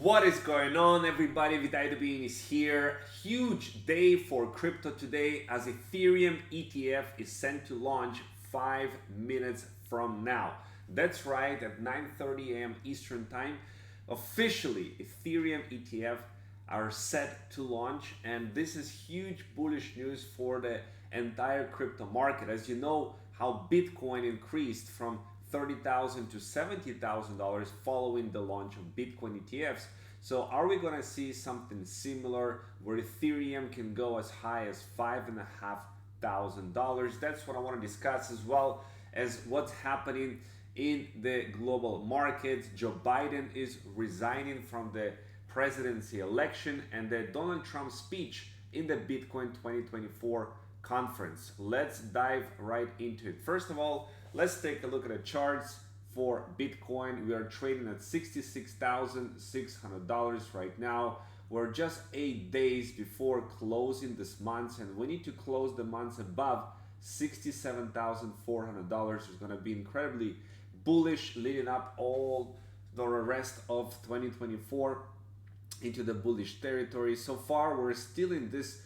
What is going on, everybody? Vitaly Bean is here. Huge day for crypto today as Ethereum ETF is set to launch 5 minutes from now. That's right, at 9:30 a.m. Eastern Time. Officially, Ethereum ETF are set to launch, and this is huge bullish news for the entire crypto market. As you know, how Bitcoin increased from $30,000 to $70,000 following the launch of Bitcoin ETFs. So are we going to see something similar where Ethereum can go as high as $5,500? That's what I want to discuss, as well as what's happening in the global markets. Joe Biden is resigning from the presidency election, and the Donald Trump speech in the Bitcoin 2024 conference. Let's dive right into it. First of all, let's take a look at the charts for Bitcoin. We are trading at $66,600 right now. We're just 8 days before closing this month, and we need to close the month above $67,400. Is going to be incredibly bullish, leading up all the rest of 2024 into the bullish territory. So far, we're still in this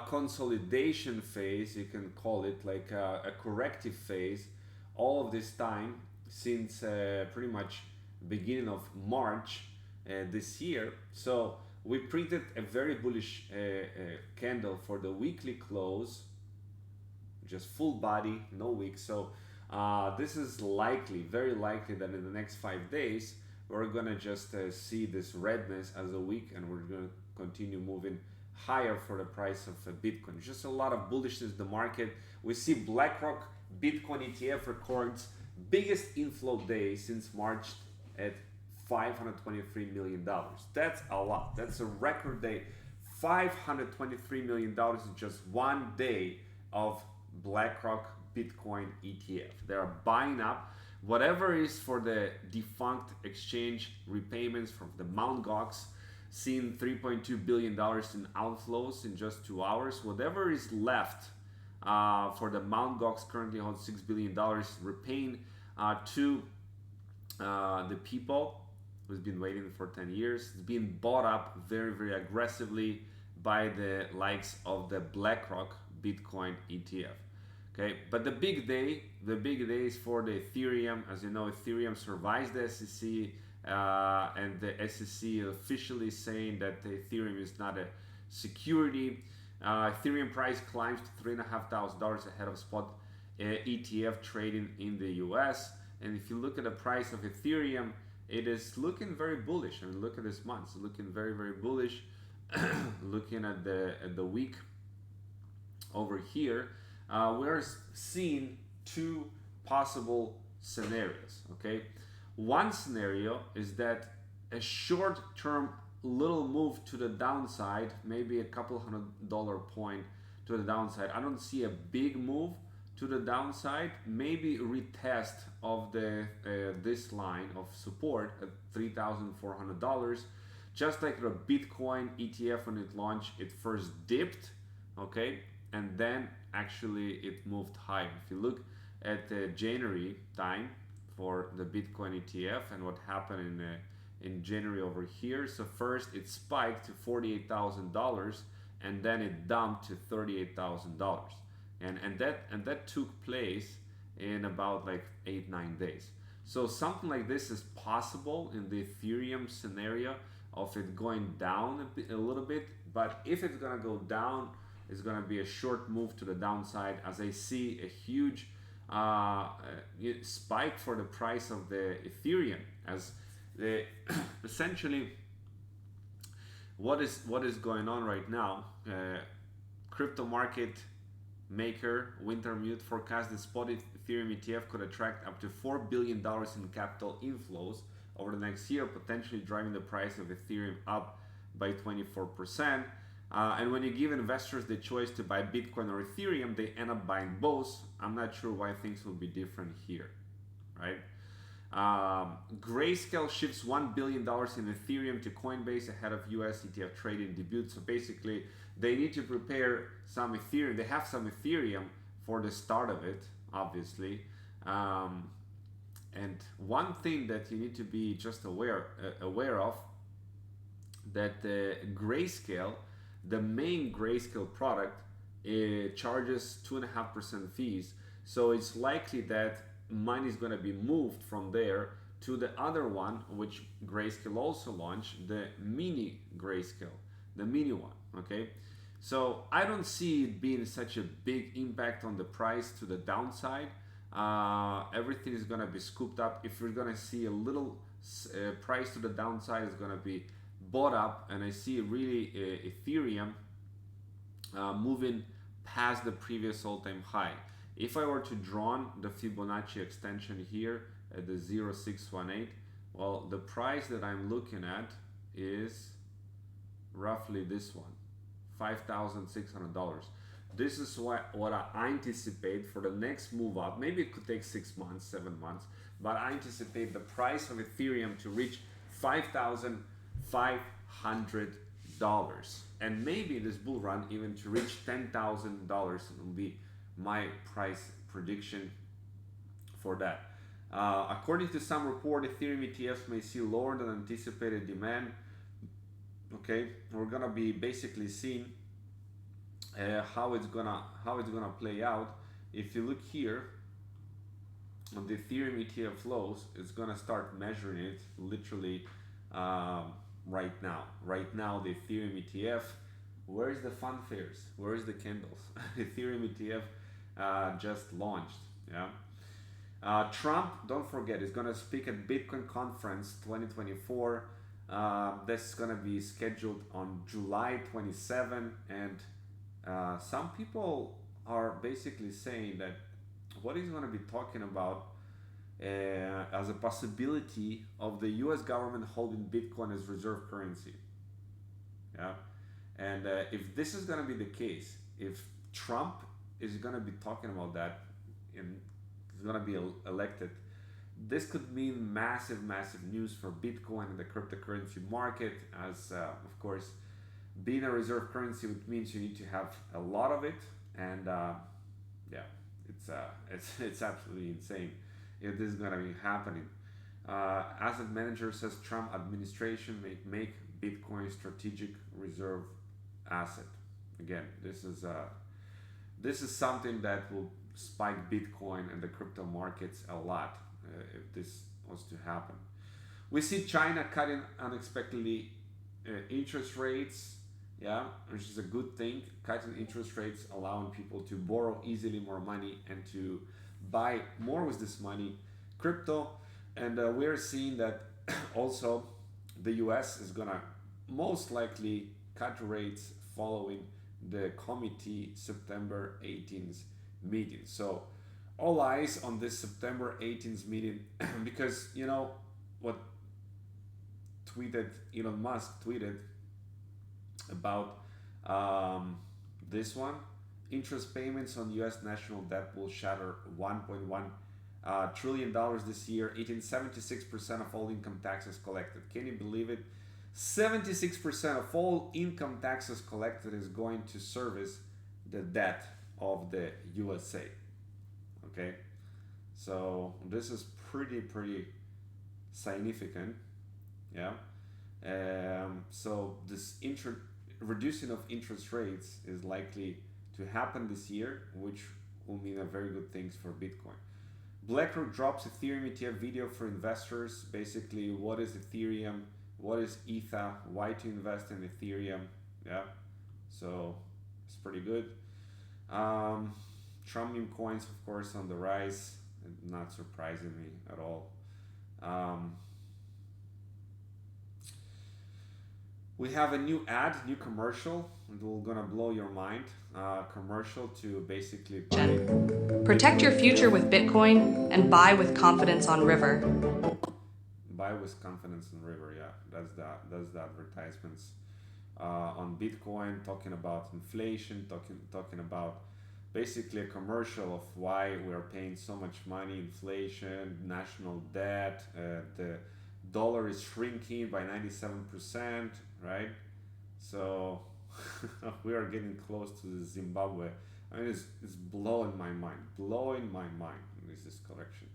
consolidation phase, you can call it, like a corrective phase, all of this time since pretty much beginning of March this year. So we printed a very bullish candle for the weekly close, just full body, no wick. So this is likely, very likely, that in the next 5 days we're gonna just see this redness as a wick, and we're gonna continue moving higher for the price of Bitcoin. Just a lot of bullishness in the market. We see Blackrock Bitcoin ETF records biggest inflow day since March at $523 million. That's a lot. That's a record day. $523 million in just 1 day of Blackrock Bitcoin ETF. They are buying up whatever is for the defunct exchange repayments from the Mt. Gox, seeing $3.2 billion in outflows in just 2 hours. Whatever is left for the Mt. Gox currently holds $6 billion, repaying to the people who's been waiting for 10 years. It's being bought up very, very aggressively by the likes of the Blackrock Bitcoin ETF. Okay, but the big day is for the Ethereum. As you know, Ethereum survives the SEC, and the SEC officially saying that the Ethereum is not a security. Ethereum price climbs to $3,500 ahead of spot ETF trading in the US. And if you look at the price of Ethereum, it is looking very bullish. I mean, look at this month; it's looking very, very bullish. Looking at the week over here, we're seeing two possible scenarios. Okay, one scenario is that a short-term little move to the downside, maybe a couple $100 point to the downside. I don't see a big move to the downside. Maybe retest of the this line of support at $3,400. Just like the Bitcoin ETF, when it launched, it first dipped, okay, and then actually it moved higher. If you look at the January time for the Bitcoin ETF and what happened in January over here, so first it spiked to $48,000 and then it dumped to $38,000, and that took place in about like 8-9 days. So something like this is possible in the Ethereum scenario of it going down a little bit, but if it's gonna go down, it's gonna be a short move to the downside, as I see a huge spike for the price of the Ethereum, as the essentially what is going on right now. Crypto market maker Wintermute forecasts the spot Ethereum ETF could attract up to $4 billion in capital inflows over the next year, potentially driving the price of Ethereum up by 24%. And when you give investors the choice to buy Bitcoin or Ethereum, they end up buying both. I'm not sure why things will be different here, right? Grayscale shifts $1 billion in Ethereum to Coinbase ahead of US ETF trading debut. So basically, they need to prepare some Ethereum. They have some Ethereum for the start of it, obviously. And one thing that you need to be just aware of that Grayscale, the main Grayscale product, charges 2.5% fees. So it's likely that money is going to be moved from there to the other one, which Grayscale also launched, the mini Grayscale, the mini one. Okay, so I don't see it being such a big impact on the price to the downside. Everything is going to be scooped up. If you're going to see a little price to the downside, is going to be bought up, and I see really Ethereum moving past the previous all-time high. If I were to draw the Fibonacci extension here at the 0618, well, the price that I'm looking at is roughly this one, $5,600. This is what I anticipate for the next move up. Maybe it could take 6 months, 7 months, but I anticipate the price of Ethereum to reach $5,500, and maybe this bull run even to reach $10,000 will be my price prediction for that. According to some report, Ethereum ETFs may see lower than anticipated demand. Okay, we're gonna be basically seeing how it's gonna play out. If you look here on the Ethereum ETF flows, it's gonna start measuring it literally right now. Right now, the Ethereum ETF. Where is the fanfares? Where is the candles? Ethereum ETF just launched. Yeah. Trump, don't forget, is gonna speak at Bitcoin conference 2024. This is gonna be scheduled on July 27, and some people are basically saying that what he's gonna be talking about as a possibility of the U.S. government holding Bitcoin as reserve currency. Yeah, and if this is gonna be the case, if Trump is gonna be talking about that and is gonna be elected, this could mean massive news for Bitcoin and the cryptocurrency market, as of course, being a reserve currency, which means you need to have a lot of it, and yeah, it's absolutely insane if this is gonna be happening. Asset manager says Trump administration may make Bitcoin strategic reserve asset. Again, this is something that will spike Bitcoin and the crypto markets a lot if this was to happen. We see China cutting unexpectedly interest rates, yeah, which is a good thing. Cutting interest rates, allowing people to borrow easily more money and to buy more with this money, crypto. And we're seeing that also the US is gonna most likely cut rates following the committee September 18th meeting. So all eyes on this September 18th meeting, because you know what Elon Musk tweeted about this one. Interest payments on US national debt will shatter $1.1 trillion this year, eating 76% of all income taxes collected. Can you believe it? 76% of all income taxes collected is going to service the debt of the USA. Okay, so this is pretty significant. Yeah. So this reducing of interest rates is likely to happen this year, which will mean a very good things for Bitcoin. Blackrock drops Ethereum ETF video for investors. Basically, what is Ethereum? What is ETH? Why to invest in Ethereum? Yeah, so it's pretty good. Trump meme coins, of course, on the rise. Not surprising me at all. We have a new new commercial. It will gonna blow your mind. Commercial to basically protect your future with Bitcoin and buy with confidence on River. Buy with confidence on River. Yeah, that's the advertisements on Bitcoin, talking about inflation, talking about basically a commercial of why we are paying so much money, inflation, national debt, the dollar is shrinking by 97%, right? So we are getting close to Zimbabwe. I mean, it's blowing my mind is this correction.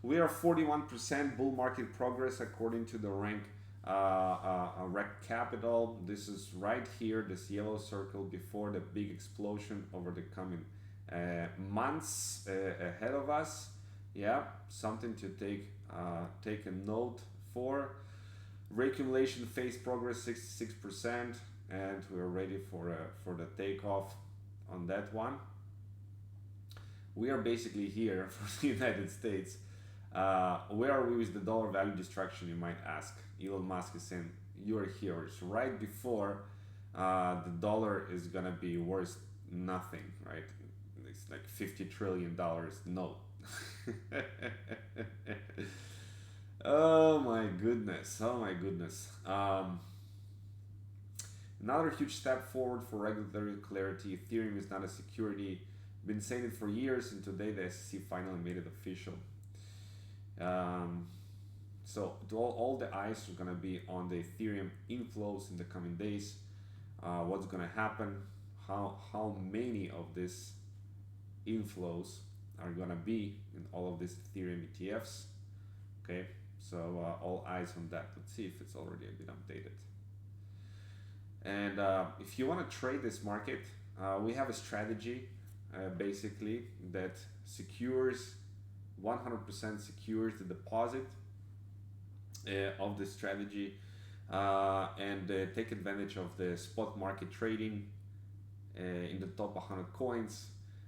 We are 41% bull market progress according to the rank rec capital. This is right here, this yellow circle before the big explosion over the coming months ahead of us. Yeah, something to take a note for. Reaccumulation phase progress 66%, and we're ready for the takeoff on that one. We are basically here for the United States. Where are we with the dollar value destruction, you might ask? Elon Musk is saying you're here. It's right before the dollar is gonna be worth nothing, right? It's like $50 trillion. No. Oh my goodness. Oh my goodness. Another huge step forward for regulatory clarity. Ethereum is not a security. Been saying it for years, and today the SEC finally made it official. So all the eyes are gonna be on the Ethereum inflows in the coming days. What's gonna happen? How many of these inflows are gonna be in all of these Ethereum ETFs? Okay, so all eyes on that. Let's see if it's already a bit updated. And if you want to trade this market, we have a strategy basically that secures 100% secures the deposit of the strategy and take advantage of the spot market trading in the top 100 coins.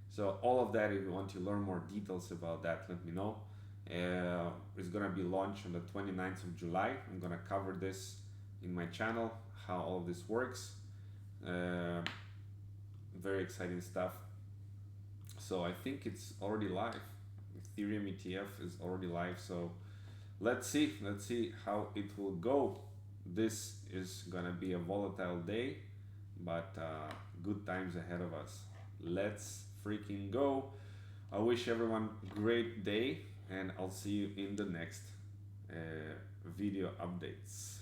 So all of that, if you want to learn more details about that, let me know. It's gonna be launched on the 29th of July. I'm gonna cover this in my channel, how all of this works. Very exciting stuff. So I think it's already live. Ethereum ETF is already live. So let's see how it will go. This is gonna be a volatile day, but good times ahead of us. Let's freaking go. I wish everyone a great day, and I'll see you in the next video updates.